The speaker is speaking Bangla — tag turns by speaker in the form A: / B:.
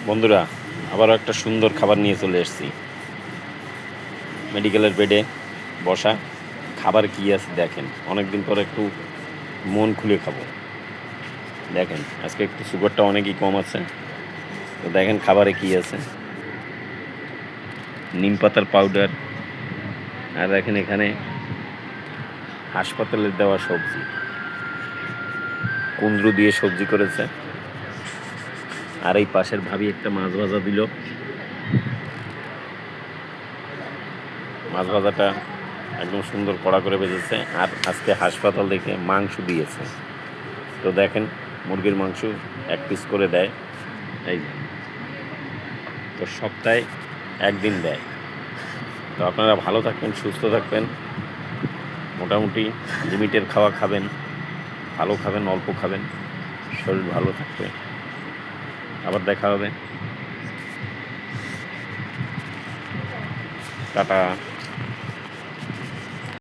A: বন্ধুরা, আবারও একটা সুন্দর খাবার নিয়ে চলে এসেছি। মেডিকেলের বেডে বসা, খাবার কী আছে দেখেন। অনেকদিন পর একটু মন খুলে খাবো। দেখেন আজকে একটু সুগারটা অনেকই কম আছে। তো দেখেন খাবারে কী আছে। নিম পাতার পাউডার, আর দেখেন এখানে হাসপাতালের দেওয়া সবজি, কুঁদরু দিয়ে সবজি করেছে। আর এই পাশের ভাবি একটা মাছ ভাজা দিল। মাছ ভাজাটা একদম সুন্দর কড়া করে ভেজেছে। আর আজকে হাসপাতাল থেকে মাংস দিয়েছে। তো দেখেন মুরগির মাংস 1 পিস করে দেয়। এই যে, তো সপ্তাহে একদিন দেয়। তো আপনারা ভালো থাকবেন, সুস্থ থাকবেন, মোটামুটি লিমিটের খাওয়া খাবেন, ভালো খাবেন, অল্প খাবেন, শরীর ভালো থাকবে। আবার দেখা হবে। টাটা।